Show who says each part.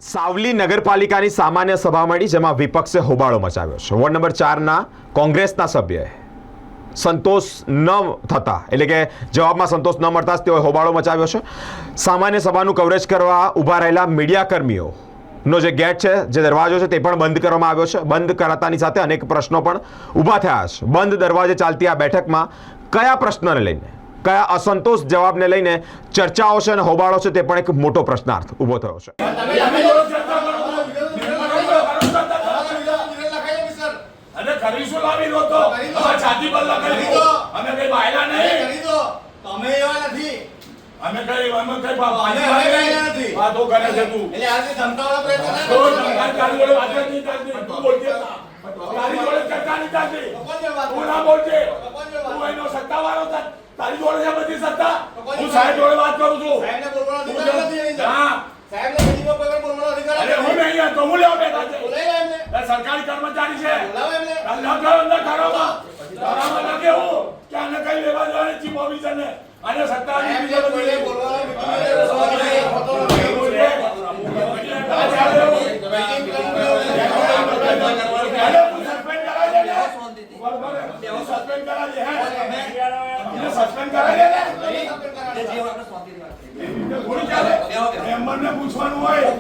Speaker 1: સાવલી નગરપાલિકાની સામાન્ય સભા મળી, જેમાં વિપક્ષે હોબાળો મચાવ્યો છે. વોર્ડ નંબર 4ના કોંગ્રેસના સભ્યએ સંતોષ ન થતા, એટલે કે જવાબમાં સંતોષ ન મળતા જ તેઓએ હોબાળો મચાવ્યો છે. સામાન્ય સભાનું કવરેજ કરવા ઊભા રહેલા મીડિયાકર્મીઓનો જે ગેટ છે, જે દરવાજો છે, તે પણ બંધ કરવામાં આવ્યો છે. બંધ કરાતાની સાથે અનેક પ્રશ્નો પણ ઊભા થયા છે. બંધ દરવાજે ચાલતી આ બેઠકમાં કયા પ્રશ્નને લઈને, કયા અસંતોષ જવાબને લઈને ચર્ચાઓ છે અને હોબાળો છે, તે પણ એક મોટો પ્રશ્નાર્થ ઊભો થયો છે.
Speaker 2: તારી જોડે છે બધી સત્તા. હું સાહેબ જોડે વાત કરું છું. સાહેબને બોલવાનો અધિકાર નથી. હા, સાહેબને બીજીનો કોઈ પણ બોલવાનો અધિકાર નથી. અરે હું નહીં આ તો હું લેવા બેઠા છે. બોલાય એમને. આ સરકારી કર્મચારી છે. બોલાવો એમને. અલ્લાહ કરો અંદર કરોમાં. કરોમાં લાગે હું કે આને કઈ લેવા જવાની ચીફ ઓફિસરને અને સત્તાની બીજો કોઈ બોલવાનો પૂછવાનું હોય